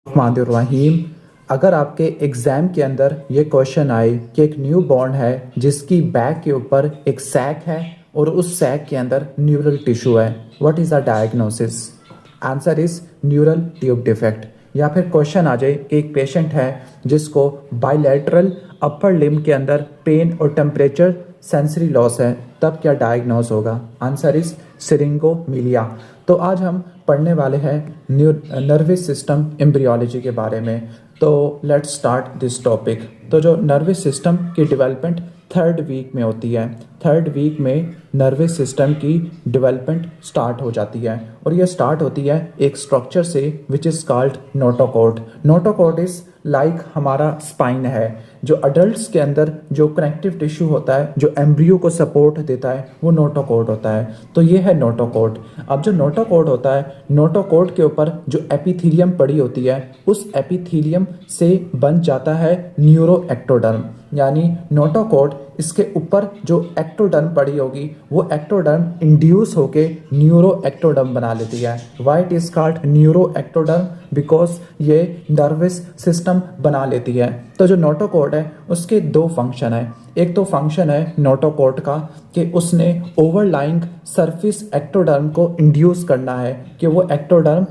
रहीम। अगर आपके एग्ज़ाम के अंदर ये क्वेश्चन आए कि एक न्यू बॉर्न है जिसकी बैक के ऊपर एक सैक है और उस सैक के अंदर न्यूरल टिश्यू है, what is the diagnosis? Answer is neural tube defect. या फिर क्वेश्चन आ जाए कि एक पेशेंट है जिसको बायलैटरल अपर लिम्ब के अंदर पेन और टेम्परेचर सेंसरी लॉस है, तब क्या डायग्नोस होगा? Answer is syringomyelia. तो आज हम पढ़ने वाले हैं नर्वस सिस्टम एम्ब्रियोलॉजी के बारे में। तो लेट्स स्टार्ट दिस टॉपिक। तो जो नर्वस सिस्टम की डेवलपमेंट थर्ड वीक में होती है, थर्ड वीक में नर्वस सिस्टम की डेवलपमेंट स्टार्ट हो जाती है और ये स्टार्ट होती है एक स्ट्रक्चर से which is called notochord. Notochord is like हमारा स्पाइन है। जो अडल्ट्स के अंदर जो कनेक्टिव टिश्यू होता है, जो एम्ब्रियो को सपोर्ट देता है, वो नोटोकॉर्ड होता है। तो ये है नोटोकॉर्ड। अब जो नोटोकॉर्ड होता है, नोटोकॉर्ड के ऊपर जो एपिथीलियम पड़ी होती है, उस एपिथीलियम से बन जाता है न्यूरोएक्टोडर्म। यानी नोटोकॉर्ड इसके ऊपर जो एक्टोडर्म पड़ी होगी, वो एक्टोडर्म इंड्यूस होके न्यूरोएक्टोडर्म बना लेती है। Why it is called neuroectoderm? Because ये नर्वस सिस्टम बना लेती है। तो जो नोटोकॉर्ड है उसके दो फंक्शन है। एक तो फंक्शन है नोटोकॉर्ड का कि उसने ओवरलाइंग सरफेस एक्टोडर्म को इंड्यूस करना है कि वो एक्टोडर्म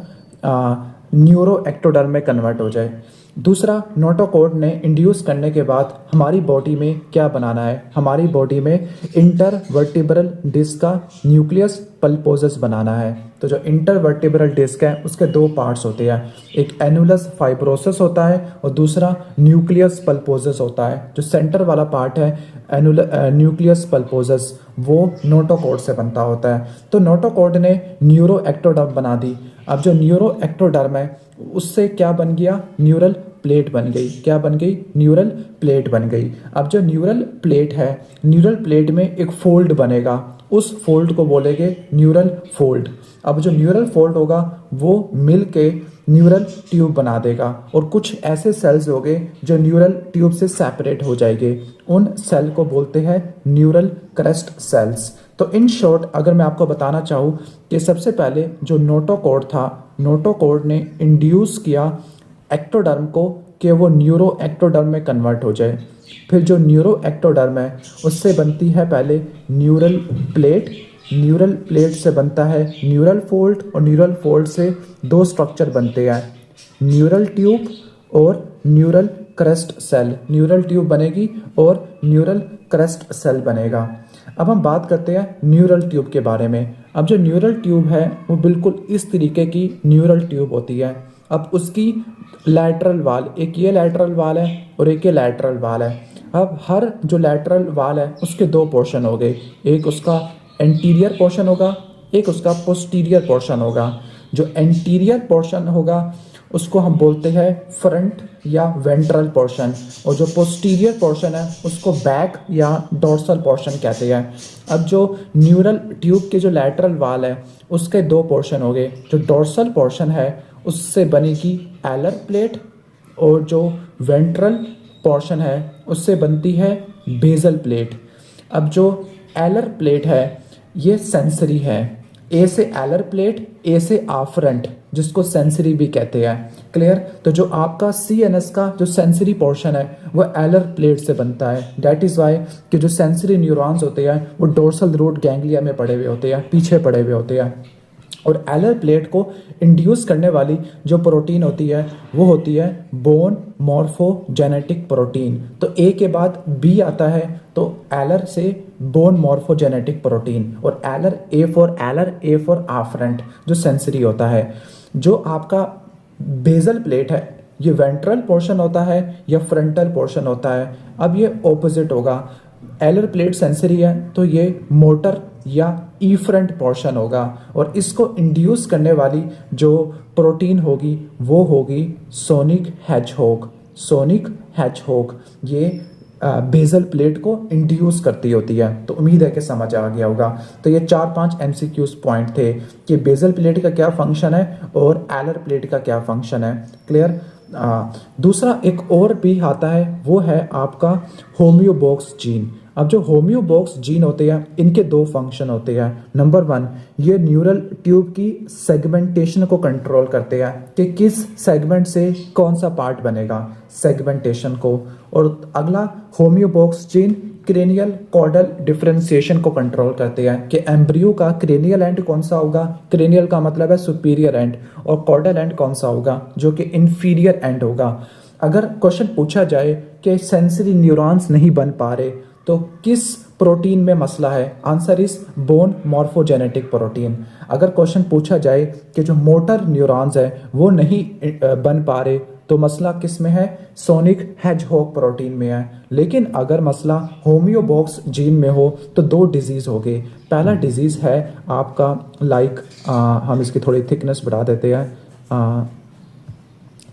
न्यूरोएक्टोडर्म में कन्वर्ट हो जाए। दूसरा, नोटोकॉर्ड ने इंड्यूस करने के बाद हमारी बॉडी में क्या बनाना है? हमारी बॉडी में इंटरवर्टिब्रल डिस्क का न्यूक्लियस पल्पोसस बनाना है। तो जो इंटरवर्टिब्रल डिस्क है उसके दो पार्ट्स होते हैं, एक एनुलस फाइब्रोसस होता है और दूसरा न्यूक्लियस पल्पोसस होता है। जो सेंटर वाला पार्ट है न्यूक्लियस पल्पोसस, वो नोटोकॉर्ड से बनता होता है। तो नोटोकॉर्ड ने न्यूरोएक्टोडर्म बना दी। अब जो न्यूरोएक्टोडर्म है उससे क्या बन गया? न्यूरल प्लेट बन गई। क्या बन गई? न्यूरल प्लेट बन गई। अब जो न्यूरल प्लेट है, न्यूरल प्लेट में एक फोल्ड बनेगा, उस फोल्ड को बोलेंगे न्यूरल फोल्ड। अब जो न्यूरल फोल्ड होगा वो मिल के न्यूरल ट्यूब बना देगा और कुछ ऐसे सेल्स होंगे जो न्यूरल ट्यूब से सेपरेट हो जाएंगे। उन सेल को बोलते हैं न्यूरल क्रेस्ट सेल्स। तो इन शॉर्ट अगर मैं आपको बताना चाहूँ कि सबसे पहले जो नोटोकॉर्ड था, नोटोकॉर्ड ने इंड्यूस किया एक्टोडर्म को कि वो न्यूरो एक्टोडर्म में कन्वर्ट हो जाए। फिर जो न्यूरो एक्टोडर्म है उससे बनती है पहले न्यूरल प्लेट, न्यूरल प्लेट से बनता है न्यूरल फोल्ड और न्यूरल फोल्ड से दो स्ट्रक्चर बनते हैं, न्यूरल ट्यूब और neural crest cell. Neural tube बनेगी और न्यूरल क्रेस्ट सेल बनेगा। अब हम बात करते हैं न्यूरल ट्यूब के बारे में। अब जो न्यूरल ट्यूब है वो बिल्कुल इस तरीके की न्यूरल ट्यूब होती है। अब उसकी लैटरल वाल, एक ये लैटरल वाल है और एक ये लैटरल वाल है। अब हर जो लैटरल वाल है उसके दो पोर्शन हो गए, एक उसका एंटीरियर पोर्शन होगा, एक उसका पोस्टीरियर पोर्शन होगा। जो एंटीरियर पोर्शन होगा उसको हम बोलते हैं फ्रंट या वेंट्रल पोर्शन, और जो पोस्टीरियर पोर्शन है उसको बैक या डोर्सल पोर्शन कहते हैं। अब जो न्यूरल ट्यूब के जो लैटरल वाल है उसके दो पोर्शन हो गए। जो डोर्सल पोर्शन है उससे बनेगी एलर प्लेट और जो वेंट्रल पोर्शन है उससे बनती है बेसल प्लेट। अब जो एलर प्लेट है ये सेंसरी है। ए से एलर प्लेट, ए से आफरेंट, जिसको सेंसरी भी कहते हैं। क्लियर? तो जो आपका CNS का जो सेंसरी पोर्शन है वो एलर प्लेट से बनता है। दैट इज़ वाई कि जो सेंसरी न्यूरॉन्स होते हैं वो डोर्सल रूट गैंग्लिया में पड़े हुए होते हैं, पीछे पड़े हुए होते हैं। और एलर प्लेट को इंड्यूस करने वाली जो प्रोटीन होती है वो होती है बोन मॉर्फोजेनेटिक प्रोटीन। तो ए के बाद बी आता है तो एलर से बोन मॉर्फोजेनेटिक प्रोटीन, और एलर, ए फॉर एलर, ए फॉर आफरेंट, जो सेंसरी होता है। जो आपका बेसल प्लेट है ये वेंट्रल पोर्शन होता है या फ्रंटल पोर्शन होता है। अब ये ऑपोजिट होगा, एलर प्लेट सेंसरी है तो ये मोटर या इफ्रंट पोर्शन होगा, और इसको इंड्यूस करने वाली जो प्रोटीन होगी वो होगी सोनिक हैजहॉग। सोनिक हैजहॉग ये बेसल प्लेट को इंड्यूस करती होती है। तो उम्मीद है कि समझ आ गया होगा। तो ये 4-5 MCQs पॉइंट थे कि बेसल प्लेट का क्या फंक्शन है और एलर प्लेट का क्या फंक्शन है। क्लियर? दूसरा एक और भी आता है, वो है आपका होम्योबॉक्स जीन। अब जो होम्योबॉक्स जीन होते हैं इनके दो फंक्शन होते हैं। नंबर 1, ये न्यूरल ट्यूब की सेगमेंटेशन को कंट्रोल करते हैं कि किस सेगमेंट से कौन सा पार्ट बनेगा, सेगमेंटेशन को। और अगला, होम्योबॉक्स जीन क्रेनियल कॉर्डल डिफरेंशिएशन को कंट्रोल करते हैं कि एम्ब्रियो का क्रेनियल एंड कौन सा होगा, क्रेनियल का मतलब है सुपीरियर एंड, और कॉर्डल एंड कौन सा होगा जो कि इंफीरियर एंड होगा। अगर क्वेश्चन पूछा जाए कि सेंसरी न्यूरॉन्स नहीं बन पा रहे तो किस प्रोटीन में मसला है, answer is bone morphogenetic protein. अगर क्वेश्चन पूछा जाए कि जो मोटर न्यूरॉन्स है वो नहीं बन पा रहे तो मसला किस में है, सोनिक हेजहॉग प्रोटीन में है। लेकिन अगर मसला होम्योबॉक्स जीन में हो तो दो डिजीज़ हो गए। पहला डिजीज़ है आपका हम इसकी थोड़ी थिकनेस बढ़ा देते हैं।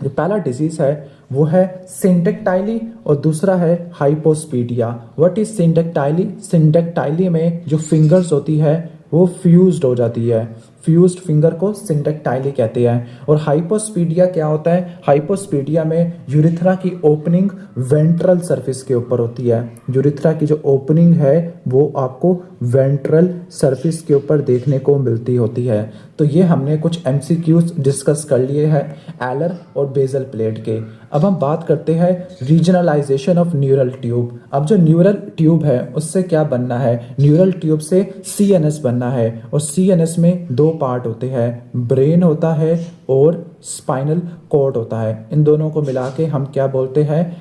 जो पहला डिजीज़ है वो है सिंडेक्टाइली और दूसरा है हाइपोस्पीडिया। What is सिंडेक्टाइली? सिंडेक्टाइली में जो फिंगर्स होती है वो फ्यूज्ड हो जाती है, फ्यूज्ड फिंगर को सिंडेक्टाइली कहते हैं। और हाइपोस्पीडिया क्या होता है? हाइपोस्पीडिया में यूरिथ्रा की ओपनिंग वेंट्रल सरफेस के ऊपर होती है। यूरिथ्रा की जो ओपनिंग है वो आपको वेंट्रल सरफेस के ऊपर देखने को मिलती होती है। तो ये हमने कुछ एमसीक्यूज डिस्कस कर लिए हैं एलर और बेजल प्लेट के। अब हम बात करते हैं रीजनलाइजेशन ऑफ न्यूरल ट्यूब। अब जो न्यूरल ट्यूब है उससे क्या बनना है? न्यूरल ट्यूब से सीएनएस बनना है, और सीएनएस में दो पार्ट होते हैं, ब्रेन होता है और स्पाइनल कॉर्ड होता है। इन दोनों को मिला के हम क्या बोलते हैं?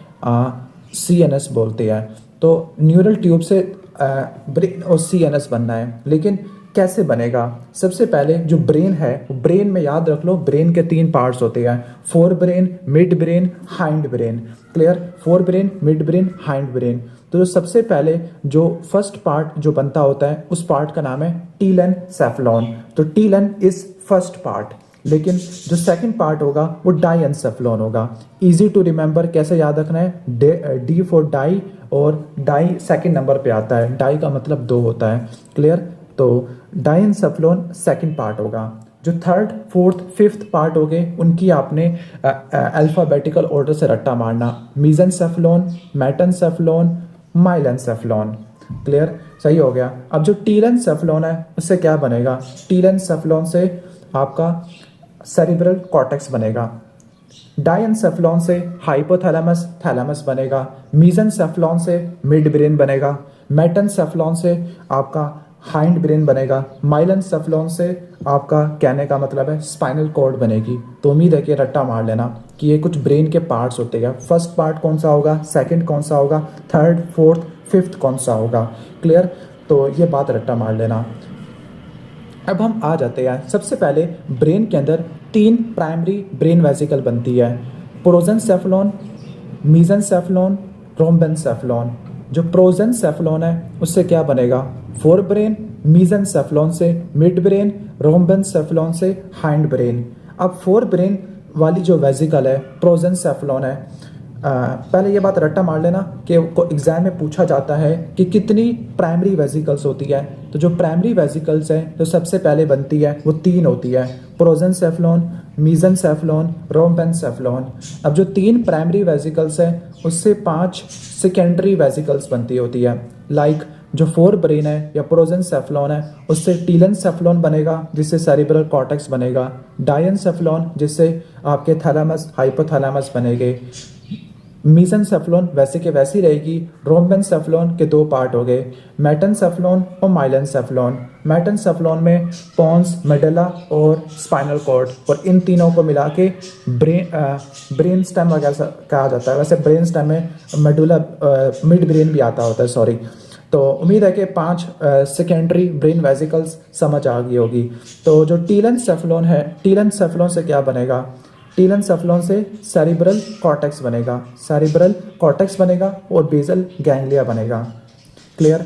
सीएनएस बोलते हैं। तो न्यूरल ट्यूब से ब्रेन और सीएनएस बनना है, लेकिन कैसे बनेगा? सबसे पहले जो ब्रेन है, ब्रेन में याद रख लो ब्रेन के 3 पार्ट्स होते हैं, fore brain, mid brain, hind brain. Clear? Fore brain, mid brain, hind brain. तो सबसे पहले जो फर्स्ट पार्ट जो बनता होता है उस पार्ट का नाम है टीलन सेफलॉन। तो टीलन इज फर्स्ट पार्ट, लेकिन जो सेकंड पार्ट होगा वो डाइएन्सेफलॉन होगा। इजी टू रिमेंबर, कैसे याद रखना है? डी फॉर डाई, और डाई सेकंड नंबर पे आता है, डाई का मतलब 2 होता है। क्लियर? तो डाइएन्सेफलॉन सेकंड पार्ट होगा। जो थर्ड, फोर्थ, फिफ्थ पार्ट हो गए उनकी आपने अल्फाबेटिकल ऑर्डर से रट्टा मारना, मीजेंसेफलॉन, मेटेंसेफलॉन, माइलेंसेफलॉन। क्लियर? सही हो गया। अब जो टीलेंसेफलॉन है उससे क्या बनेगा? टीलेंसेफलॉन से आपका सेरिब्रल कॉर्टेक्स बनेगा। डाइएन्सेफलॉन से हाइपोथैलेमस थैलेमस बनेगा। मीजेंसेफलॉन से मिड ब्रेन बनेगा। मेटेंसेफलॉन से आपका हाइंड ब्रेन बनेगा। माइलेंसेफलॉन से आपका कहने का मतलब है स्पाइनल कॉर्ड बनेगी। तो उम्मीद है कि रट्टा मार लेना कि ये कुछ ब्रेन के पार्ट्स होते हैं। फर्स्ट पार्ट कौन सा होगा, सेकंड कौन सा होगा, थर्ड, फोर्थ, फिफ्थ कौन सा होगा। क्लियर? तो ये बात रट्टा मार लेना। अब हम आ जाते हैं, सबसे पहले ब्रेन के अंदर 3 प्राइमरी ब्रेन वेसिकल बनती है, प्रोजेंसेफलॉन, मीजेंसेफलॉन, रोम्बेनसेफलॉन। जो प्रोजेंसेफलॉन है उससे क्या बनेगा? फोर ब्रेन, मीजेंसेफलॉन से मिड ब्रेन, रोम्बेनसेफलॉन से हाइंड ब्रेन। अब फोर ब्रेन वाली जो वेसिकल है प्रोजेंसेफलॉन है, पहले ये बात रट्टा मार लेना कि एग्जाम में पूछा जाता है कि कितनी प्राइमरी वेसिकल्स होती है। तो जो प्राइमरी वेसिकल्स है जो सबसे पहले बनती है वो 3 होती है, प्रोजेंसेफलॉन, मीजेंसेफलॉन, रोम्बेनसेफलॉन। अब जो 3 प्राइमरी वेसिकल्स है उससे 5 सेकेंडरी वेसिकल्स बनती होती है। लाइक जो फोर ब्रेन है या प्रोजेंसेफलॉन है उससे टीलेंसेफलॉन बनेगा जिससे सेरिब्रल कॉर्टेक्स बनेगा, डाइएन्सेफलॉन जिससे आपके थैलेमस हाइपोथैलेमस बनेंगे, मीजेंसेफलॉन वैसे के वैसी रहेगी। रोम्बेनसेफलॉन के 2 पार्ट हो गए, मेटेंसेफलॉन और माइलेंसेफलॉन। मेटेंसेफलॉन में पॉन्स, मेडुला और स्पाइनल कॉर्ड, और इन तीनों को मिला के ब्रेन स्टेम वगैरह कहा जाता है। वैसे ब्रेन स्टेम में मेडुला मिड ब्रेन भी आता होता है, सॉरी। तो उम्मीद है कि 5 सेकेंडरी ब्रेन वेसिकल्स समझ आ गई होगी। तो जो टीलेंसेफलॉन है, टीलेंसेफलॉन से क्या बनेगा? टीलेंसेफलॉन से सेरिब्रल कॉर्टेक्स बनेगा, सेरिब्रल कॉर्टेक्स बनेगा और बेसल गैंग्लिया बनेगा। क्लियर?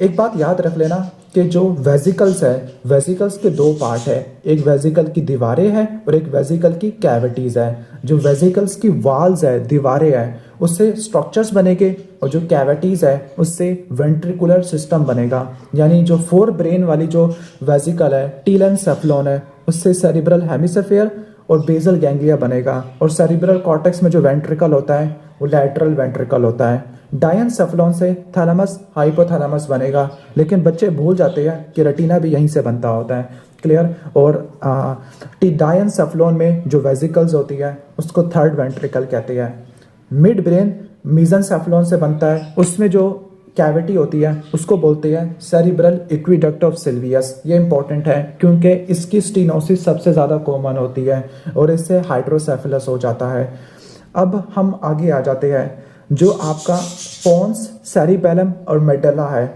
एक बात याद रख लेना कि जो वेसिकल्स है, वेसिकल्स के 2 पार्ट है, एक वेसिकल की दीवारें हैं और एक वेसिकल की कैविटीज़ है। जो वेसिकल्स की वॉल्स है, दीवारें हैं, उससे स्ट्रक्चर्स बनेंगे, और जो कैविटीज़ है उससे वेंट्रिकुलर सिस्टम बनेगा। यानी जो फोर ब्रेन वाली जो वेसिकल है, टीलेंसेफलॉन है, उससे सेरिब्रल हेमिस्फीयर और बेसल गैंग्लिया बनेगा। और सेरिब्रल कॉर्टेक्स में जो वेंट्रिकल होता है वो लैटरल वेंट्रिकल होता है। डायनसेफलॉन से थैलेमस हाइपोथैलेमस बनेगा, लेकिन बच्चे भूल जाते हैं कि रेटिना भी यहीं से बनता होता है। क्लियर। और डायनसेफलॉन में जो वेजिकल्स होती है उसको थर्ड वेंट्रिकल कहते हैं। मिड ब्रेन मीजनसेफलॉन से बनता है, उसमें जो कैविटी होती है उसको बोलते हैं सेरिब्रल एक्विडक्ट ऑफ सिल्वियस। ये इंपॉर्टेंट है क्योंकि इसकी स्टीनोसिस सबसे ज़्यादा कॉमन होती है और इससे हाइड्रोसेफलस हो जाता है। अब हम आगे आ जाते हैं, जो आपका पोन्स सेरिबेलम और मेडुला है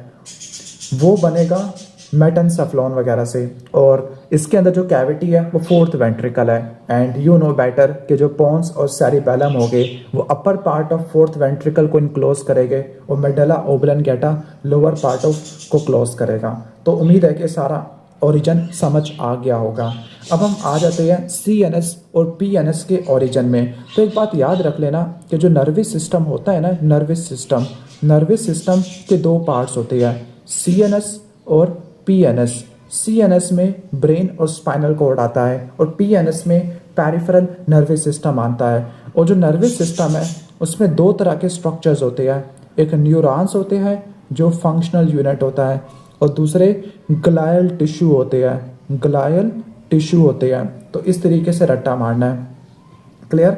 वो बनेगा मेटेनसेफलॉन वगैरह से, और इसके अंदर जो कैविटी है वो फोर्थ वेंट्रिकल है। एंड यू नो बेटर कि जो पोन्स और सेरिबेलम हो गए वो upper part of fourth ventricle को इनक्लोज करेंगे और medulla oblongata lower part of को क्लोज करेगा। तो उम्मीद है कि सारा ओरिजिन समझ आ गया होगा। अब हम आ जाते हैं CNS और PNS के ओरिजिन में। तो एक बात याद रख लेना कि जो नर्वस सिस्टम होता है ना, नर्वस सिस्टम के दो पार्ट्स होते हैं, CNS और PNS। CNS में ब्रेन और स्पाइनल कॉर्ड आता है और PNS में पेरिफेरल नर्वस सिस्टम आता है। और जो नर्वस सिस्टम है उसमें दो तरह के स्ट्रक्चर्स होते हैं, एक न्यूरॉन्स होते हैं जो फंक्शनल यूनिट होता है और दूसरे ग्लायल टिश्यू होते हैं। तो इस तरीके से रट्टा मारना है। क्लियर।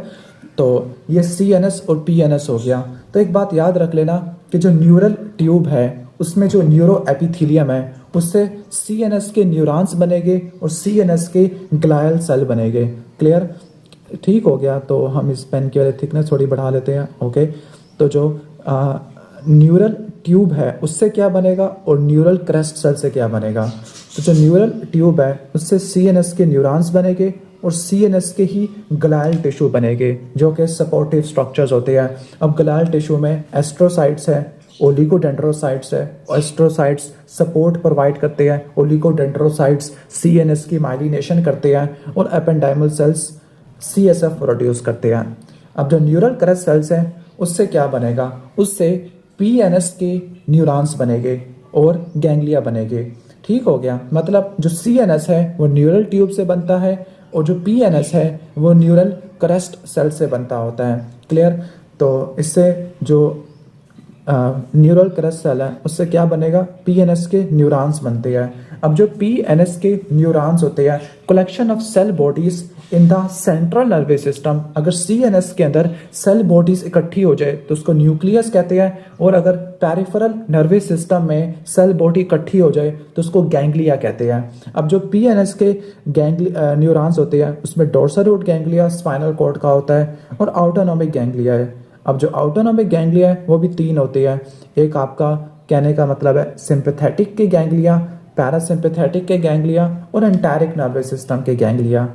तो ये CNS और PNS हो गया। तो एक बात याद रख लेना कि जो न्यूरल ट्यूब है उसमें जो न्यूरो एपिथीलियम है उससे CNS के न्यूरॉन्स बनेंगे और CNS के ग्लायल सेल बनेंगे। क्लियर। ठीक हो गया। तो हम इस पेन की वाली थिकनेस थोड़ी बढ़ा लेते हैं। ओके। तो जो न्यूरल ट्यूब है उससे क्या बनेगा और न्यूरल क्रेस्ट सेल से क्या बनेगा। तो जो न्यूरल ट्यूब है उससे CNS के न्यूरॉन्स बनेंगे और CNS के ही ग्लायल टिश्यू बनेंगे जो कि सपोर्टिव स्ट्रक्चर्स होते हैं। अब ग्लायल टिश्यू में एस्ट्रोसाइट्स है, ओलिगोडेंड्रोसाइट्स है। एस्ट्रोसाइट्स सपोर्ट प्रोवाइड करते हैं, ओलिगोडेंड्रोसाइट्स CNS की माइलिनेशन करते हैं और एपेंडाइमल सेल्स CSF प्रोड्यूस करते हैं। अब जो न्यूरल क्रेस्ट सेल्स हैं उससे क्या बनेगा, उससे PNS के न्यूरॉन्स बनेंगे और गैंग्लिया बनेंगे। ठीक हो गया। मतलब जो CNS है वो न्यूरल ट्यूब से बनता है और जो PNS है वो न्यूरल क्रेस्ट सेल से बनता होता है। क्लियर। तो इससे जो न्यूरल क्रेस्ट सेल है उससे क्या बनेगा, PNS के न्यूरॉन्स बनते हैं। अब जो PNS के न्यूरॉन्स होते हैं collection of cell bodies in the central nervous system. अगर CNS के अंदर सेल बॉडीज इकट्ठी हो जाए तो उसको न्यूक्लियस कहते हैं, और अगर पेरिफेरल नर्वस सिस्टम में सेल बॉडी इकट्ठी हो जाए तो उसको गैंग्लिया कहते हैं। अब जो PNS के न्यूरॉन्स होते हैं उसमें dorsal root ganglia spinal cord का होता है और ऑटोनोमिक गैंग्लिया है। अब जो ऑटोनोमिक गैंग्लिया है वो भी तीन होते हैं। एक आपका कहने का मतलब है सिंपैथेटिक के गैंग्लिया, पैरासिम्पैथेटिक के गैंग्लिया और एंटेरिक नर्वस सिस्टम के गैंग्लिया।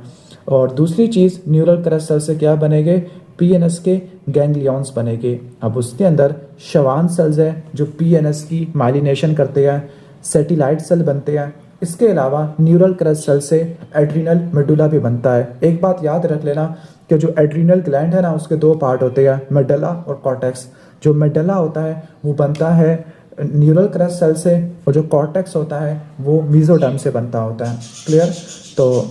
और दूसरी चीज़ न्यूरल क्रेस्ट सेल से क्या बनेंगे, PNS के गैंग्लियॉन्स बनेंगे। अब उसके अंदर शवान सेल्स है जो PNS की माइलिनेशन करते हैं, सेटेलाइट सेल बनते हैं। इसके अलावा न्यूरल क्रेस्ट सेल से एड्रिनल मेडुला भी बनता है। एक बात याद रख लेना कि जो एड्रिनल ग्लैंड है ना उसके दो पार्ट होते हैं, मेडुला और कॉर्टेक्स। जो मेडुला होता है वो बनता है न्यूरल क्रेस्ट सेल से और जो कॉर्टेक्स होता है वो मीजोडर्म से बनता होता है। क्लियर। तो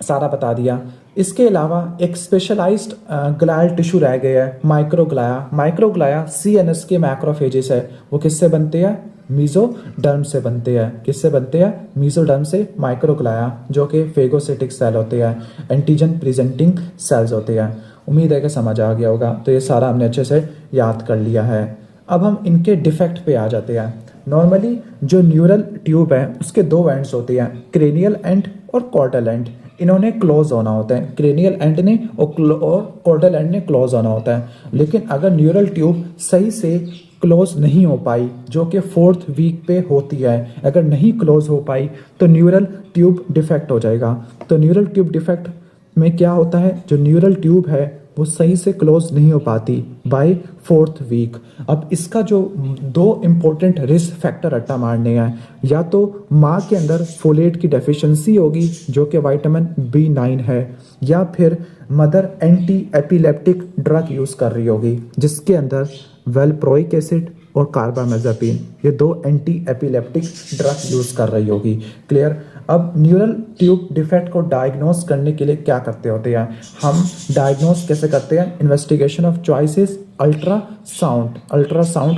सारा बता दिया। इसके अलावा एक स्पेशलाइज्ड ग्लायल टिश्यू रह गया है, माइक्रोग्लाया CNS के मैक्रोफेजेस है। वो किससे बनते हैं, मीजोडर्म से बनते हैं। किससे बनते हैं, मीजोडर्म से माइक्रोग्लाया, जो कि फेगोसिटिक सेल होते हैं, एंटीजन प्रेजेंटिंग सेल्स होते हैं। उम्मीद है कि समझ आ गया होगा। तो ये सारा हमने अच्छे से याद कर लिया है। अब हम इनके डिफेक्ट पे आ जाते हैं। नॉर्मली जो न्यूरल ट्यूब है उसके दो एंड्स होते हैं, क्रेनियल एंड और कॉर्डल एंड। इन्होंने क्लोज होना होता है, क्रेनियल एंड ने और कॉर्डल एंड ने क्लोज होना होता है। लेकिन अगर न्यूरल ट्यूब सही से क्लोज नहीं हो पाई, जो कि 4th वीक पे होती है, अगर नहीं क्लोज हो पाई तो न्यूरल ट्यूब डिफेक्ट हो जाएगा। तो न्यूरल ट्यूब डिफेक्ट में क्या होता है, जो न्यूरल ट्यूब है वो सही से क्लोज नहीं हो पाती बाय 4th वीक। अब इसका जो दो इम्पोर्टेंट रिस्क फैक्टर रट्टा मारने हैं, या तो माँ के अंदर फोलेट की डेफिशिएंसी होगी जो कि विटामिन B9 है, या फिर mother anti epileptic drug use कर रही होगी जिसके अंदर वेलप्रोइक एसिड और कार्बामेज़ेपिन, ये 2 एंटी एपिलेप्टिक ड्रग यूज़ कर रही होगी। क्लियर। अब न्यूरल ट्यूब डिफेक्ट को डायग्नोस करने के लिए क्या करते होते हैं हम? डायग्नोस कैसे करते हैं? इन्वेस्टिगेशन ऑफ चॉइसेस, अल्ट्रासाउंड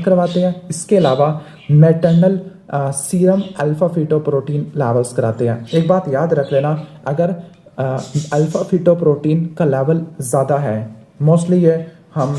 करवाते हैं। इसके अलावा maternal serum alpha fetoprotein levels कराते हैं। एक बात याद रख लेना, अगर अल्फा फीटोप्रोटीन का लेवल ज़्यादा है, मोस्टली ये हम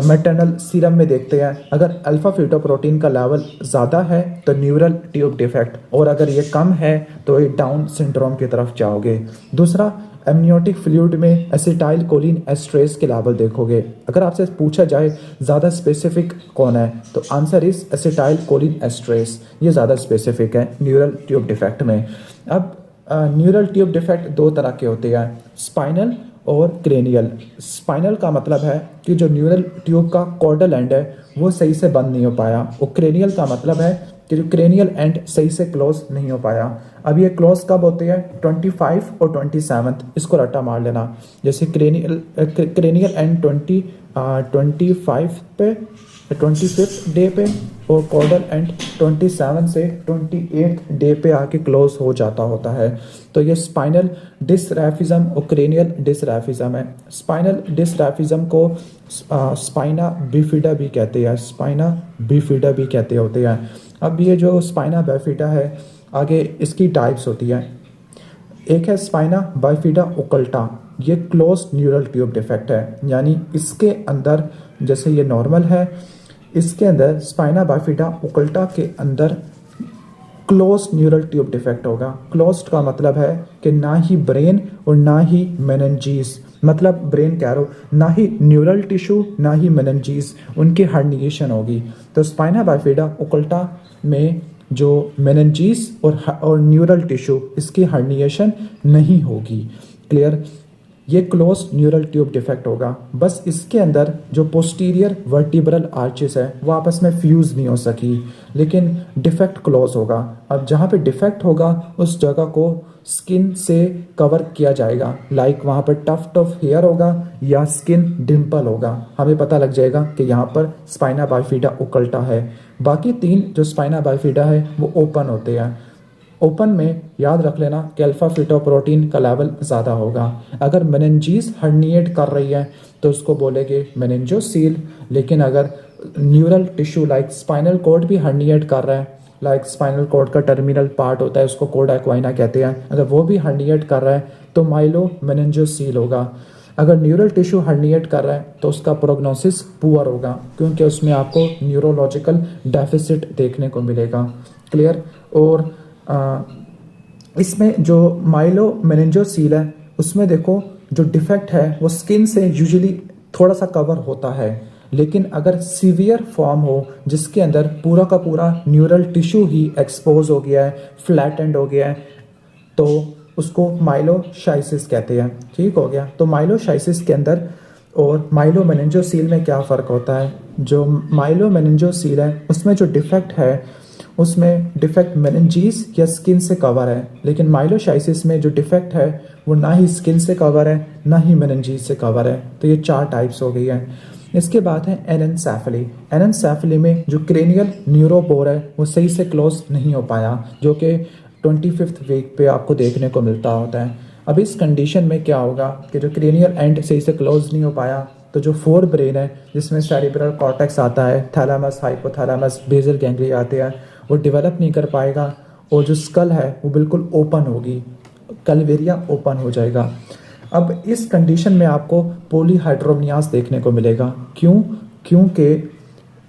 मैटरनल सीरम में देखते हैं, अगर अल्फा फीटोप्रोटीन का लेवल ज़्यादा है तो न्यूरल ट्यूब डिफेक्ट, और अगर ये कम है तो ये डाउन सिंड्रोम की तरफ जाओगे। दूसरा, एमनियोटिक फ्लूइड में एसिटाइल कोलिन एस्ट्रेस के लेवल देखोगे। अगर आपसे पूछा जाए ज़्यादा स्पेसिफिक कौन है तो आंसर इज एसिटाइल कोलिन एस्ट्रेस, ये ज़्यादा स्पेसिफिक है न्यूरल ट्यूब डिफेक्ट में। अब न्यूरल ट्यूब डिफेक्ट 2 तरह के होते हैं, स्पाइनल और क्रेनियल। स्पाइनल का मतलब है कि जो न्यूरल ट्यूब का कॉर्डल एंड है वो सही से बंद नहीं हो पाया, और क्रेनियल का मतलब है कि जो क्रेनियल एंड सही से क्लोज नहीं हो पाया। अब ये क्लोज कब होते हैं? 25 और 27, इसको रट्टा मार लेना। जैसे क्रेनियल एंड 25 पे 25th डे पे, और कॉर्डल एंड 27 से 28th डे पे आके क्लोज हो जाता होता है। तो ये स्पाइनल डिसरैफिज्म और क्रेनियल डिसरैफिज्म है। स्पाइनल डिसरैफिज्म को स्पाइना बिफिडा भी कहते हैं, स्पाइना बिफिडा भी कहते होते हैं। अब ये जो स्पाइना बिफिडा है, आगे इसकी टाइप्स होती है। एक है स्पाइना बाइफिडा ओकल्टा, ये क्लोज न्यूरल ट्यूब डिफेक्ट है, यानी इसके अंदर, जैसे ये नॉर्मल है, इसके अंदर स्पाइना बाइफिडा ओकल्टा के अंदर क्लोज न्यूरल ट्यूब डिफेक्ट होगा। क्लोज्ड का मतलब है कि ना ही ब्रेन और ना ही मेनिंजीज, मतलब ब्रेन कह रहा हूँ, ना ही न्यूरल टिश्यू ना ही मेनिंजीज, उनकी हर्निएशन होगी। तो स्पाइना बाइफिडा ओकल्टा में जो मेनिंजीज और न्यूरल टिश्यू, इसकी हर्निएशन नहीं होगी। क्लियर। ये क्लोज न्यूरल ट्यूब डिफेक्ट होगा, बस इसके अंदर जो पोस्टीरियर वर्टिब्रल आर्चेस है वो आपस में फ्यूज़ नहीं हो सकी, लेकिन डिफेक्ट क्लोज होगा। अब जहाँ पे डिफेक्ट होगा उस जगह को स्किन से कवर किया जाएगा, लाइक वहाँ पर टफ्ट ऑफ हेयर होगा या स्किन डिम्पल होगा, हमें पता लग जाएगा कि यहाँ पर स्पाइना बाइफिडा ओकल्टा है। बाकी 3 जो स्पाइना बाइफिडा है वो ओपन होते हैं। ओपन में याद रख लेना कि अल्फा फीटोप्रोटीन का लेवल ज़्यादा होगा। अगर मेनिंजीज हर्निएट कर रही है तो उसको बोलेंगे मेनिंजोसील, लेकिन अगर neural tissue like spinal cord भी हर्निएट कर रहा है, लाइक स्पाइनल कॉर्ड का टर्मिनल पार्ट होता है उसको कॉर्ड एक्वाइना कहते हैं, अगर वो भी हर्निएट कर रहा है तो माइलो मेनिंजोसील होगा। अगर न्यूरल टिश्यू हर्निएट कर रहा है तो उसका प्रोग्नोसिस पुअर होगा, क्योंकि उसमें आपको न्यूरोलॉजिकल डेफिसिट देखने को मिलेगा। क्लियर। और इसमें जो माइलो मेनिंजोसील है उसमें देखो जो डिफेक्ट है वो स्किन से यूजुअली थोड़ा सा कवर होता है, लेकिन अगर सीवियर फॉर्म हो जिसके अंदर पूरा का पूरा न्यूरल टिश्यू ही एक्सपोज हो गया है, फ्लैटेंड हो गया है, तो उसको माइलोशाइसिस कहते हैं। ठीक हो गया। तो माइलोशाइसिस के अंदर और माइलो मेनिंजोसील में क्या फ़र्क होता है? जो माइलो मेनिंजोसील है उसमें जो डिफेक्ट है उसमें डिफेक्ट मेनिंजीज या स्किन से कवर है, लेकिन माइलोशाइसिस में जो डिफेक्ट है वो ना ही स्किन से कवर है ना ही मेनिंजीज से कवर है। तो ये 4 टाइप्स हो गई है। इसके बाद है एनेन्सेफली। एनेन्सेफली में जो क्रेनियल न्यूरोपोर है वो सही से क्लोज नहीं हो पाया, जो कि 25th वीक पे आपको देखने को मिलता होता है। अब इस कंडीशन में क्या होगा कि जो क्रेनियल एंड सही से क्लोज नहीं हो पाया तो जो फोर ब्रेन है जिसमें सेरिब्रल कॉर्टेक्स आता है, थैलामस, हाइपोथैलामस, बेसल गैंग्लिया आते हैं, वो डेवलप नहीं कर पाएगा, और जो स्कल है वो बिल्कुल ओपन होगी, कलवेरिया ओपन हो जाएगा। अब इस कंडीशन में आपको पॉलीहाइड्रोमनियास देखने को मिलेगा। क्यों? क्योंकि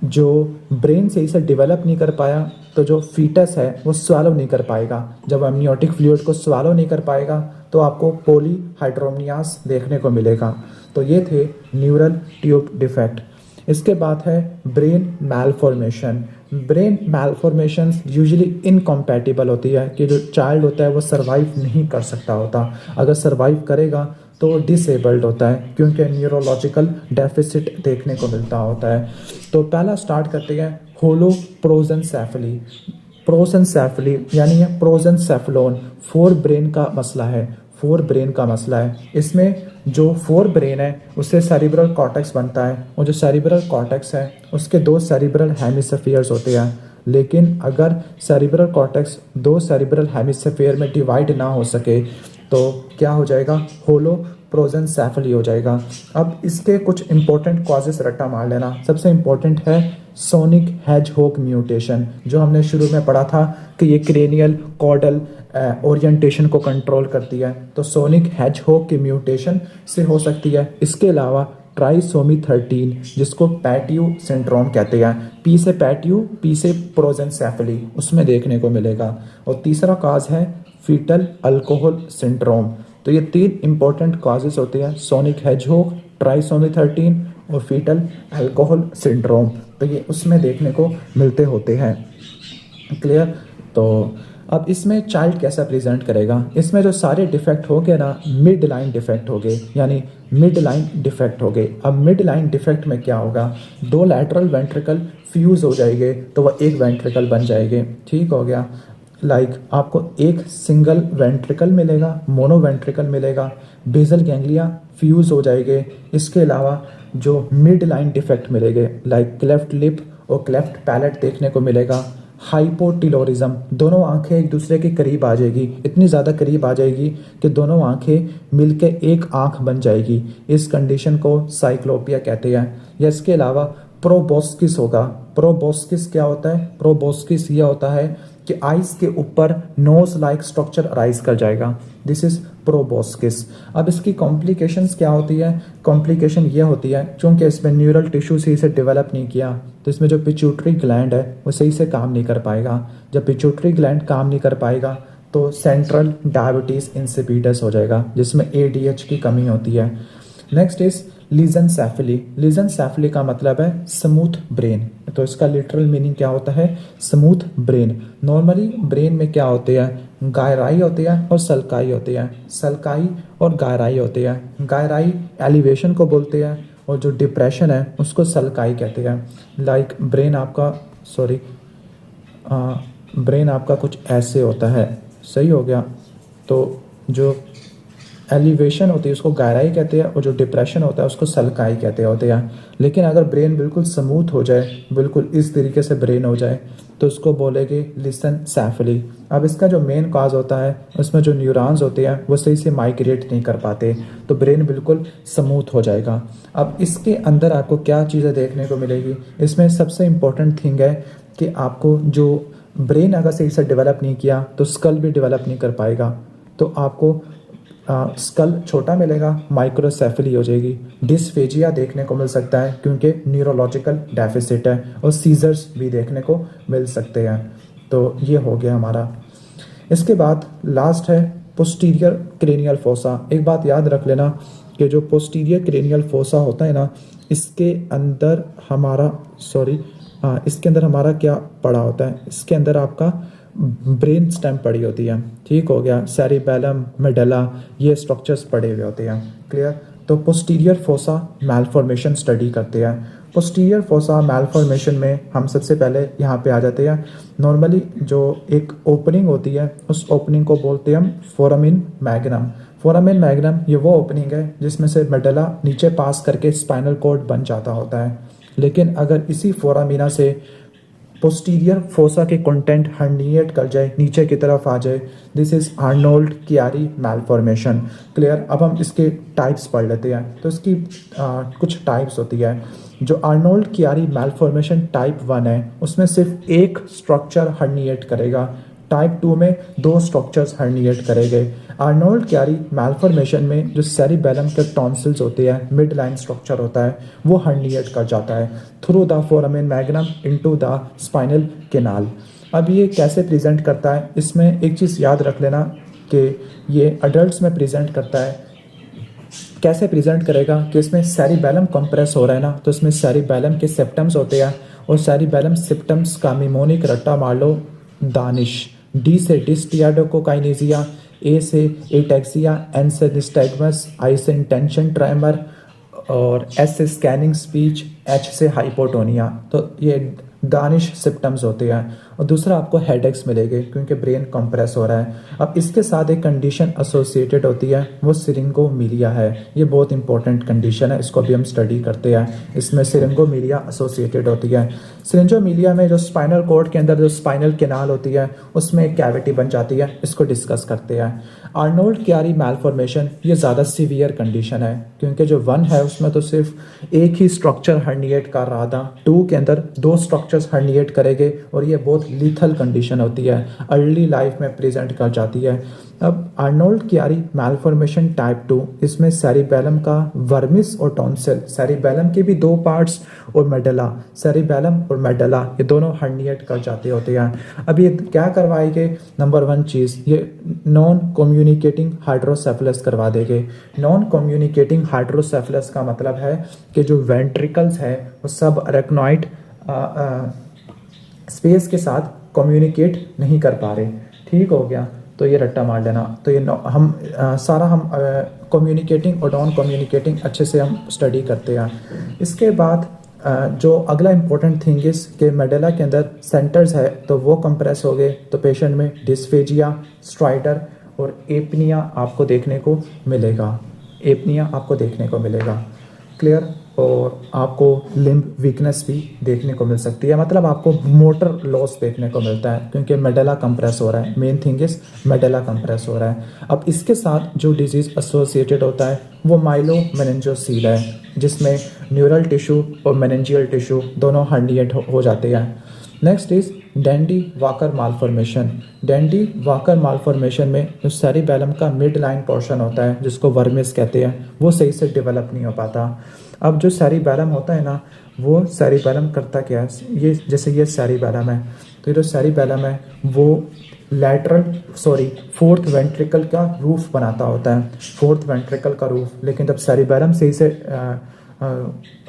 जो ब्रेन सही से डेवलप नहीं कर पाया तो जो फीटस है वो स्वालो नहीं कर पाएगा। जब एमनियोटिक फ्लूइड को स्वालो नहीं कर पाएगा तो आपको पॉलीहाइड्रोमनियास देखने को मिलेगा। तो ये थे न्यूरल ट्यूब डिफेक्ट। इसके बाद है brain malformation. Brain malformation usually incompatible होती है कि जो चाइल्ड होता है वो सर्वाइव नहीं कर सकता होता, अगर सर्वाइव करेगा तो डिसेबल्ड होता है क्योंकि न्यूरोलॉजिकल डेफिसिट देखने को मिलता होता है। तो पहला स्टार्ट करते हैं होलोप्रोजेंसेफली। प्रोजेंसेफली यानी ये प्रोजेंसेफलोन फोर ब्रेन का मसला है। फोर ब्रेन का मसला है। इसमें जो फोर ब्रेन है उससे सेरिब्रल कॉर्टेक्स बनता है, और जो सेरिब्रल कॉर्टेक्स है उसके दो सेरिब्रल हेमिस्फीयर्स होते हैं। लेकिन अगर सेरिब्रल कॉर्टेक्स दो सेरिब्रल हेमिस्फीयर में डिवाइड ना हो सके तो क्या हो जाएगा, होलो प्रोजेंसेफली हो जाएगा। अब इसके कुछ इंपॉर्टेंट कॉजेस रट्टा मार लेना। सबसे इंपॉर्टेंट है सोनिक हेजहोग म्यूटेशन, जो हमने शुरू में पढ़ा था कि ये क्रेनियल कॉर्डल ओरिएंटेशन को कंट्रोल करती है, तो सोनिक हेजहोग की म्यूटेशन से हो सकती है। इसके अलावा ट्राइसोमी 13 जिसको पैट्यू सिंड्रोम कहते हैं, पी से पैट्यू पी से प्रोजेंसेफली, उसमें देखने को मिलेगा। और तीसरा काज है फीटल अल्कोहल सिंड्रोम। तो ये तीन इंपॉर्टेंट काजेस होते हैं, सोनिक हेजहोग, ट्राइसोमी 13 और फीटल अल्कोहल सिंड्रोम। तो ये उसमें देखने को मिलते होते हैं। क्लियर। तो अब इसमें चाइल्ड कैसा प्रेजेंट करेगा, इसमें जो सारे डिफेक्ट हो गए ना, मिड लाइन डिफेक्ट हो गए, यानी मिड लाइन डिफेक्ट हो गए। अब मिड लाइन डिफेक्ट में क्या होगा, दो लैटरल वेंट्रिकल फ्यूज हो जाएंगे तो वह एक वेंट्रिकल बन जाएंगे। ठीक हो गया। आपको एक सिंगल वेंट्रिकल मिलेगा, मोनो वेंट्रिकल मिलेगा, बेसल गैंग्लिया फ्यूज हो जाएंगे। इसके अलावा जो मिड लाइन डिफेक्ट मिलेंगे क्लेफ्ट लिप और क्लेफ्ट पैलेट देखने को मिलेगा। हाइपोटिलोरिज्म, दोनों आंखें एक दूसरे के करीब आ जाएगी, इतनी ज़्यादा करीब आ जाएगी कि दोनों आंखें मिलके एक आंख बन जाएगी। इस कंडीशन को साइक्लोपिया कहते हैं। या इसके अलावा प्रोबोस्किस होगा। प्रोबोस्किस क्या होता है, प्रोबोस्किस ये होता है कि आइज के ऊपर नोज लाइक स्ट्रक्चर अराइज कर जाएगा, दिस इज प्रोबोस्किस। अब इसकी कॉम्प्लिकेशंस क्या होती है, कॉम्प्लिकेशन ये होती है क्योंकि इसमें न्यूरल टिश्यू सही से डेवलप नहीं किया, तो इसमें जो पिट्यूटरी ग्लैंड है वो सही से काम नहीं कर पाएगा। जब पिट्यूटरी ग्लैंड काम नहीं कर पाएगा तो सेंट्रल डायबिटीज इंसिपिडस हो जाएगा, जिसमें ADH की कमी होती है। Next is लीजेंसेफली। लीजेंसेफली का मतलब है स्मूथ ब्रेन, तो इसका लिटरल मीनिंग क्या होता है, स्मूथ ब्रेन। नॉर्मली ब्रेन में क्या होते हैं, गायराई होते हैं और सल्काई होते हैं, सल्काई और गायराई होते हैं। गायराई एलिवेशन को बोलते हैं और जो डिप्रेशन है उसको सल्काई कहते हैं। ब्रेन आपका कुछ ऐसे होता है, सही हो गया। तो जो एलिवेशन होती है उसको गहराई कहते हैं और जो डिप्रेशन होता है उसको सल्काई कहते होते हैं। लेकिन अगर ब्रेन बिल्कुल स्मूथ हो जाए, बिल्कुल इस तरीके से ब्रेन हो जाए तो उसको बोलेंगे लिसेनसेफली। अब इसका जो मेन काज होता है उसमें जो न्यूरॉन्स होते हैं वो सही से माइग्रेट नहीं कर पाते, तो ब्रेन बिल्कुल स्मूथ हो जाएगा। अब इसके अंदर आपको क्या चीज़ें देखने को मिलेगी, इसमें सबसे इम्पोर्टेंट थिंग है कि आपको जो ब्रेन अगर सही से डेवलप नहीं किया तो स्कल भी डेवलप नहीं कर पाएगा, तो आपको स्कल छोटा मिलेगा, माइक्रोसेफली हो जाएगी। डिस्फेजिया देखने को मिल सकता है क्योंकि न्यूरोलॉजिकल डेफिसिट है, और सीजर्स भी देखने को मिल सकते हैं। तो ये हो गया हमारा। इसके बाद लास्ट है पोस्टीरियर क्रेनियल फोसा। एक बात याद रख लेना कि जो पोस्टीरियर क्रेनियल फोसा होता है ना, इसके अंदर हमारा क्या पड़ा होता है, इसके अंदर आपका ब्रेन स्टेम पड़ी होती है। ठीक हो गया। सेरिबेलम, मेडुला, ये स्ट्रक्चर्स पड़े हुए होते हैं। क्लियर। तो पोस्टीरियर फोसा मैलफॉर्मेशन स्टडी करते हैं। पोस्टीरियर फोसा मैलफॉर्मेशन में हम सबसे पहले यहाँ पे आ जाते हैं। नॉर्मली जो एक ओपनिंग होती है उस ओपनिंग को बोलते हैं हम फोरामिन मैग्नम। फोरामिन मैग्नम ये वो ओपनिंग है जिसमें से मेडुला नीचे पास करके स्पाइनल कॉर्ड बन जाता होता है। लेकिन अगर इसी फोरामिना से पोस्टीरियर फोसा के कंटेंट हर्निएट कर जाए, नीचे की तरफ आ जाए, दिस इज आर्नोल्ड कियारी मैलफॉर्मेशन। क्लियर। अब हम इसके टाइप्स पढ़ लेते हैं। तो इसकी कुछ टाइप्स होती है। जो आर्नोल्ड कियारी मैलफॉर्मेशन टाइप 1 है उसमें सिर्फ एक स्ट्रक्चर हर्निएट करेगा, टाइप 2 में दो स्ट्रक्चर्स हर्निएट करेंगे। आर्नोल्ड कियारी मैलफॉर्मेशन में जो सेरिबेलम के टॉन्सिल्स होते हैं, मिड लाइन स्ट्रक्चर होता है, वो हर्निएट कर जाता है through the foramen magnum into the spinal canal. अब ये कैसे प्रेजेंट करता है, इसमें एक चीज़ याद रख लेना कि ये अडल्ट्स में प्रेजेंट करता है। कैसे प्रेजेंट करेगा कि इसमें सेरिबेलम कंप्रेस हो रहा है ना, तो इसमें सेरिबेलम के सेप्टम्स होते हैं और सेरिबेलम सिप्टम्स का मिमोनिक रट्टा मार लो दानिश। डी से डिस्टियाडोकोकाइनेसिया, ए से एटैक्सिया, एन से निस्टैग्मस, आई से इंटेंशन ट्रेमर और एस से स्कैनिंग स्पीच, एच से हाइपोटोनिया। तो ये दानिश सिम्टम्स होते हैं। और दूसरा आपको हेडेक्स मिलेंगे क्योंकि ब्रेन कंप्रेस हो रहा है। अब इसके साथ एक कंडीशन एसोसिएटेड होती है, वो सिरिंगोमिलिया है। ये बहुत इंपॉर्टेंट कंडीशन है, इसको भी हम स्टडी करते हैं। इसमें सिरिंगोमिलिया एसोसिएटेड होती है। सिरिंगोमिलिया में जो स्पाइनल कॉर्ड के अंदर जो स्पाइनल कैनाल होती है उसमें एक कैविटी बन जाती है, इसको डिस्कस करते हैं। आर्नोल्ड क्यारी मैलफॉर्मेशन ये ज़्यादा सीवियर कंडीशन है क्योंकि जो 1 है उसमें तो सिर्फ एक ही स्ट्रक्चर हर्निएट कर रहा था, 2 के अंदर 2 स्ट्रक्चर्स हर्निएट करेंगे और ये बहुत लीथल कंडीशन होती है, अर्ली लाइफ में प्रेजेंट कर जाती है। अब आर्नोल्ड क्यारी मैलफॉर्मेशन टाइप 2, इसमें सेरिबेलम का वर्मिस और टॉन्सिल, सेरिबेलम के भी 2 पार्ट्स और मेडुला, सेरिबेलम और मेडुला ये दोनों हर्निएट कर जाते होते हैं। अब ये क्या करवाएंगे? नंबर 1 चीज़ ये नॉन कम्युनिकेटिंग हाइड्रोसेफलस करवा देंगे। नॉन कम्युनिकेटिंग हाइड्रोसेफलस का मतलब है कि जो वेंट्रिकल्स है वो सब अरेक्नॉइड स्पेस के साथ कम्युनिकेट नहीं कर पा रहे। ठीक हो गया, तो ये रट्टा मार लेना। तो ये हम कम्युनिकेटिंग और नॉन कम्युनिकेटिंग अच्छे से हम स्टडी करते हैं। इसके बाद जो अगला इम्पोर्टेंट थिंग इस के मेडुला के अंदर सेंटर्स है तो वो कंप्रेस हो गए, तो पेशेंट में डिस्फेजिया, स्ट्राइडर और एपनिया आपको देखने को मिलेगा। एपनिया आपको देखने को मिलेगा, क्लियर। और आपको लिम्ब वीकनेस भी देखने को मिल सकती है, मतलब आपको मोटर लॉस देखने को मिलता है क्योंकि मेडुला कंप्रेस हो रहा है। Main thing is medulla compress हो रहा है। अब इसके साथ जो डिजीज़ एसोसिएटेड होता है वो माइलो मेनिंजोसील है, जिसमें न्यूरल टिश्यू और मेनिंजियल टिश्यू दोनों हर्निएट हो जाते हैं। Next is Dandy walker malformation. Dandy walker malformation में जो सेरिबेलम का मिड लाइन पोर्शन होता है जिसको वर्मिस कहते हैं वो सही से डेवलप नहीं हो पाता। अब जो सेरिबेलम होता है ना, वो सेरिबेलम करता क्या है, ये जैसे ये सेरिबेलम है तो ये जो सेरिबेलम है वो फोर्थ वेंट्रिकल का रूफ बनाता होता है, फोर्थ वेंट्रिकल का रूफ। लेकिन जब सेरिबेलम सही से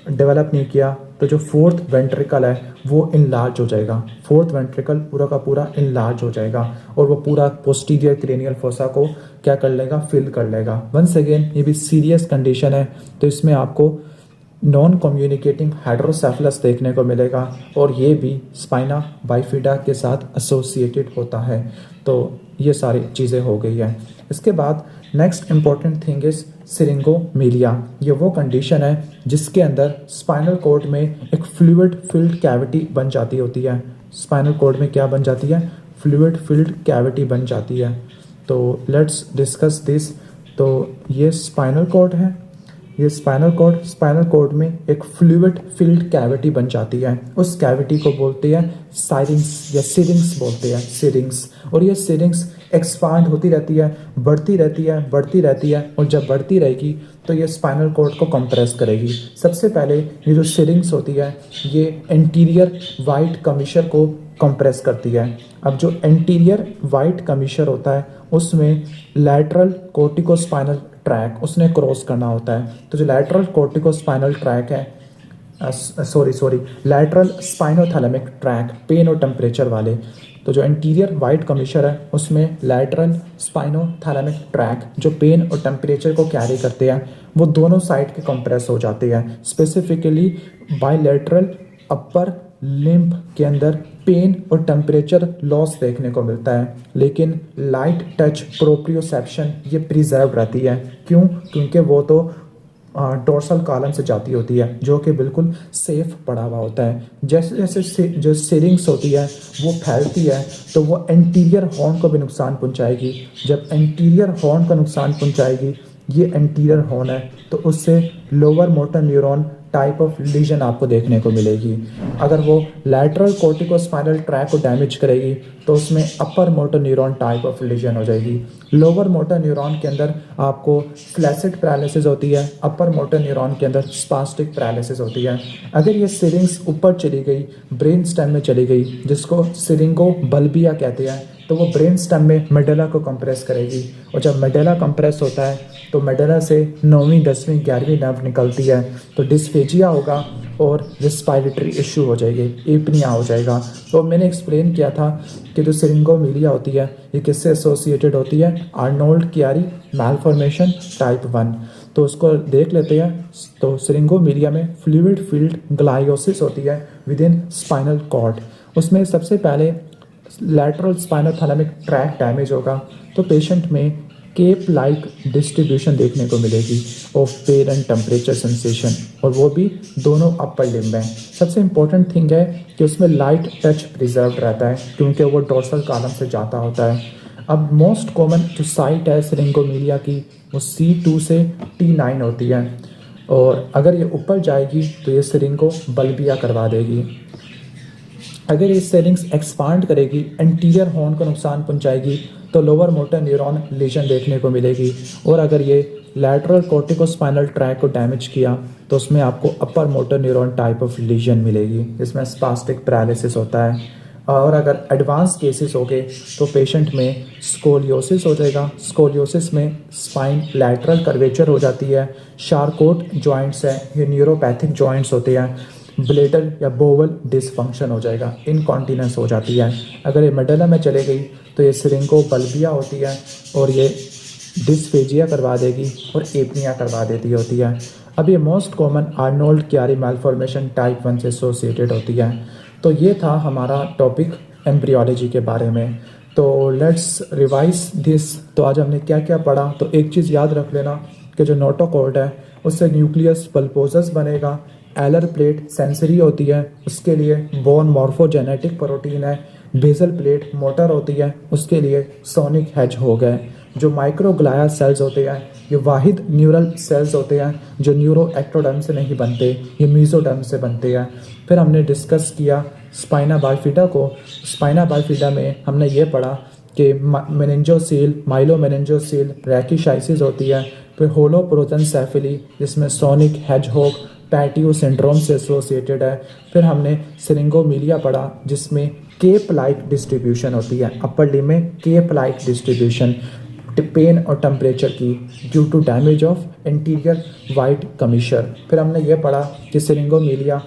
डेवलप नहीं किया तो जो फोर्थ वेंट्रिकल है वो इनलार्ज हो जाएगा, फोर्थ वेंट्रिकल पूरा का पूरा इनलार्ज हो जाएगा और वो पूरा पोस्टीरियर क्रेनियल फोसा को क्या कर लेगा, फिल कर लेगा। वंस अगेन ये भी सीरियस कंडीशन है, तो इसमें आपको नॉन कम्युनिकेटिंग हाइड्रोसेफलस देखने को मिलेगा और ये भी स्पाइना बाइफिडा के साथ एसोसिएटेड होता है। तो ये सारी चीज़ें हो गई हैं। इसके बाद नेक्स्ट इम्पॉर्टेंट थिंग इज सिरिंगोमिलिया। ये वो कंडीशन है जिसके अंदर स्पाइनल कॉर्ड में एक फ्लूइड फिल्ड कैविटी बन जाती होती है। स्पाइनल कॉर्ड में क्या बन जाती है? फ्लूइड फिल्ड कैविटी बन जाती है। तो लेट्स डिस्कस दिस। तो ये स्पाइनल कॉर्ड है, ये स्पाइनल कॉर्ड में एक फ्लूइड फिल्ड कैविटी बन जाती है। उस कैविटी को बोलते हैं साइरिंग्स या सिरिंग्स बोलते हैं, सिरिंग्स। और ये सिरिंग्स एक्सपांड होती रहती है, बढ़ती रहती है और जब बढ़ती रहेगी तो ये स्पाइनल कॉर्ड को कंप्रेस करेगी। सबसे पहले ये जो सिरिंग्स होती है ये एंटीरियर वाइट कमीशर को कंप्रेस करती है। अब जो एंटीरियर वाइट कमीशर होता है उसमें लैटरल कोर्टिकोस्पाइनल ट्रैक उसने क्रॉस करना होता है। तो जो लैटरल कोर्टिकोस्पाइनल ट्रैक है लैटरल स्पाइनोथैलेमिक ट्रैक, पेन और टेम्परेचर वाले, तो जो इंटीरियर वाइट कमीशर है उसमें लैटरल स्पाइनोथैलेमिक ट्रैक जो पेन और टेम्परेचर को कैरी करते हैं वो दोनों साइड के कंप्रेस हो जाते हैं। स्पेसिफिकली बायलैटरल अपर लिम्ब के अंदर पेन और टेम्परेचर लॉस देखने को मिलता है, लेकिन लाइट टच प्रोप्रियोसेप्शन ये प्रिजर्व रहती है। क्यों? क्योंकि वो तो डोर्सल कॉलम से जाती होती है जो कि बिल्कुल सेफ पड़ा हुआ होता है। जैसे जैसे जो सिरिंग्स होती है वो फैलती है तो वो एंटीरियर हॉर्न को भी नुकसान पहुंचाएगी। जब एंटीरियर हॉर्न को नुकसान पहुंचाएगी, ये एंटीरियर हॉर्न है, तो उससे lower motor neuron type of legion आपको देखने को मिलेगी। अगर वो लैटरल कोर्टिकोस्पाइनल ट्रैक को डैमेज करेगी तो उसमें upper motor neuron type of legion हो जाएगी। लोअर मोटर न्यूरॉन के अंदर आपको फ्लैसिड पैरालिसिस होती है, अपर मोटर न्यूरॉन के अंदर स्पास्टिक पैरालिसिस होती है। अगर ये सिरिंग्स ऊपर चली गई, ब्रेन स्टेम में चली गई, जिसको सिरिंगोबल्बिया कहते हैं, तो वो ब्रेन स्टेम में मेडुला को कंप्रेस करेगी। और जब मेडुला कंप्रेस होता है तो मेडुला से 9वीं 10वीं 11वीं नर्व निकलती है, तो डिस्फेजिया होगा और रिस्पायरेटरी इश्यू हो जाएगी, एपनिया हो जाएगा। तो मैंने एक्सप्लेन किया था कि जो सिरिंगोमिलिया होती है ये किससे एसोसिएटेड होती है? Arnold Chiari malformation type 1। तो उसको देख लेते हैं। तो सिरिंगोमिलिया में फ्लूइड फील्ड ग्लायोसिस होती है विद इन स्पाइनल कॉर्ड। उसमें सबसे पहले लैटरल स्पाइनोथैलेमिक ट्रैक डैमेज होगा तो पेशेंट में केप लाइक डिस्ट्रीब्यूशन देखने को मिलेगी of pain and temperature sensation, और वो भी दोनों अपर लिम्ब में। सबसे इम्पोर्टेंट थिंग है कि उसमें लाइट टच प्रिजर्व रहता है क्योंकि वो डोर्सल कॉलम से जाता होता है। अब मोस्ट कॉमन जो साइट है सिरिंगोमीलिया की वो C2 से T9 होती है, और अगर ये ऊपर जाएगी तो ये सिरिंगो बल्बिया करवा देगी। अगर ये सेलिंग्स एक्सपांड करेगी, एंटीरियर हॉर्न को नुकसान पहुंचाएगी तो लोअर मोटर न्यूरॉन लीजन देखने को मिलेगी, और अगर ये लैटरल कोर्टिकोस्पाइनल ट्रैक को डैमेज किया तो उसमें आपको upper motor neuron type of legion मिलेगी जिसमें स्पास्टिक पैरालिसिस होता है। और अगर एडवांस केसेस हो गए तो पेशेंट में स्कोलियोसिस हो जाएगा। स्कोलियोसिस में स्पाइन लैटरल कर्वेचर हो जाती है। शार्कोट जॉइंट्स है, ये न्यूरोपैथिक जॉइंट्स होते हैं। ब्लेडर या बोवल डिसफंक्शन हो जाएगा, इनकॉन्टिनेंस हो जाती है। अगर ये मेडुला में चले गई तो ये सिरिंगोबल्बिया होती है और ये डिस्फेजिया करवा देगी और एपनिया करवा देती होती है। अब ये most common Arnold Chiari malformation type 1 से एसोसिएटेड होती है। तो ये था हमारा टॉपिक एम्ब्रियोलॉजी के बारे में। तो लेट्स रिवाइज दिस। तो आज हमने क्या क्या पढ़ा, तो एक चीज़ याद रख लेना कि जो नोटोकॉर्ड है उससे न्यूक्लियस पल्पोसस बनेगा। एलर प्लेट सेंसरी होती है, उसके लिए बोन मॉर्फोजेनेटिक प्रोटीन है। बेसल प्लेट मोटर होती है, उसके लिए सोनिक हेजहॉग है। जो माइक्रोग्लाया सेल्स होते हैं ये वाहिद न्यूरल सेल्स होते हैं जो न्यूरो एक्टोडर्म से नहीं बनते, ये मीजोडर्म से बनते हैं। फिर हमने डिस्कस किया स्पाइना बाइफिडा को। स्पाइना बाइफिडा में हमने ये पढ़ा कि मेनिंजोसील, माइलोमेनिंजोसील, रैकिशाइसिस होती है। फिर होलोप्रोजेनसेफली जिसमें सोनिक हेजहॉग पैटियो सिंड्रोम से एसोसिएटेड है। फिर हमने सिरिंगोमीलिया पढ़ा जिसमें केप लाइक डिस्ट्रीब्यूशन होती है, अपर लिम्ब में केप लाइक डिस्ट्रीब्यूशन पेन और टेम्परेचर की due to damage of interior white commissure. फिर हमने ये पढ़ा कि syringomyelia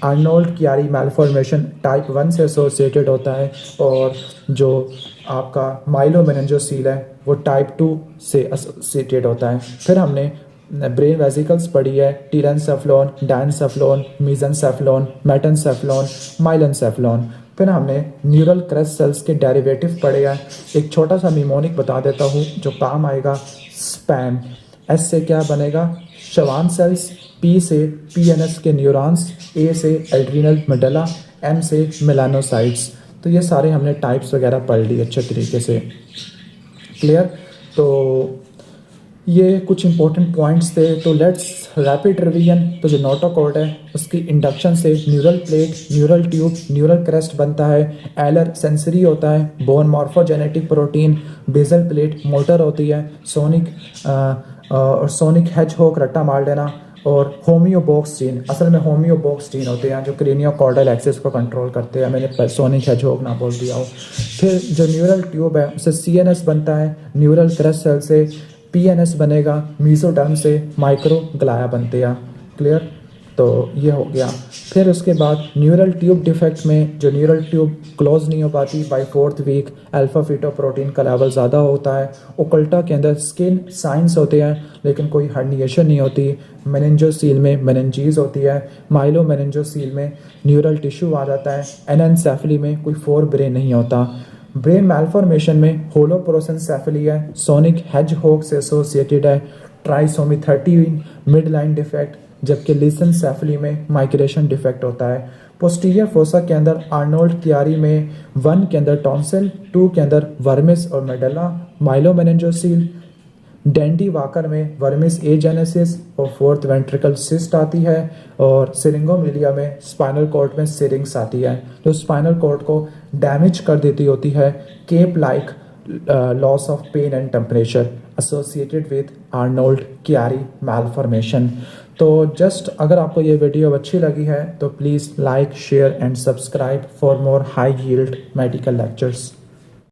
Arnold Chiari malformation type 1 से एसोसिएटेड होता है, और जो आपका माइलोमेनिंजोसील है वो टाइप 2 से एसोसिएटेड होता है। फिर हमने ब्रेन वेसिकल्स पढ़ी है, टीरेंसेफ्लॉन, डायंसेफ्लॉन, मीजेंसेफ्लॉन, मेटेंसेफ्लॉन, माइलेंसेफ्लॉन। फिर हमने न्यूरल क्रस्ट सेल्स के डेरिवेटिव पढ़े हैं। एक छोटा सा निमोनिक बता देता हूँ जो काम आएगा। स्पैम, एस से क्या बनेगा शवान सेल्स, पी से पीएनएस के न्यूरॉन्स, ए से एड्रीनल मेडुला, एम से मेलानोसाइट्स। तो ये सारे हमने टाइप्स वगैरह पढ़ ली अच्छे तरीके से। क्लियर? तो ये कुछ इंपॉर्टेंट पॉइंट्स थे। तो लेट्स रैपिड रिवीजन। तो जो नोटोकॉर्ड है उसकी इंडक्शन से neural plate, neural tube, neural crest बनता है। एलर सेंसरी होता है, bone morphogenetic protein, basal plate motor होती है, सोनिक हेजहॉग रट्टा मार लेना, और होम्योबॉक्स जीन, असल में होम्योबॉक्स जीन होते हैं जो क्रेनियोकॉर्डल एक्सिस को कंट्रोल करते हैं। मैंने सोनिक हेजहॉग ना बोल दिया हो। फिर जो न्यूरल ट्यूब है उससे सीएनएस बनता है, न्यूरल क्रेस्ट सेल से पीएनएस बनेगा, मीजोडर्म से माइक्रोग्लाया बनते हैं। क्लियर? तो ये हो गया। फिर उसके बाद न्यूरल ट्यूब डिफेक्ट में जो न्यूरल ट्यूब क्लोज नहीं हो पाती by 4th week, alpha fetoprotein का लेवल ज़्यादा होता है। ओकल्टा के अंदर स्किन साइंस होते हैं लेकिन कोई हर्निएशन नहीं होती। मेनिंजोसील में मेनिंजीज होती है। माइलो मेनिंजोसील में न्यूरल टिश्यू आ जाता है। एनेंसेफली में कोई फोर ब्रेन नहीं होता। ब्रेन मैलफॉर्मेशन में होलोप्रोसेंसेफली है, सोनिक हेजहॉग से एसोसिएटेड है, ट्राइसोमी 13 मिड लाइन डिफेक्ट, जबकि लिसेंसेफली में माइग्रेशन डिफेक्ट होता है। पोस्टीरियर फोसा के अंदर आर्नोल्ड क्यारी में 1 के अंदर टॉन्सिल, 2 के अंदर वर्मिस और मेडुला, माइलोमेनिंजोसील, डेंडी वाकर में वर्मिस एजेनेसिस और 4th वेंट्रिकल सिस्ट आती है, और सिरिंगोमीलिया में स्पाइनल कॉर्ड में सिरिंग्स आती है जो स्पाइनल कॉर्ड को डैमेज कर देती होती है। Cape like loss of pain and temperature associated with Arnold Chiari malformation. तो जस्ट अगर आपको ये वीडियो अच्छी लगी है तो please like, share and subscribe for more high yield medical lectures.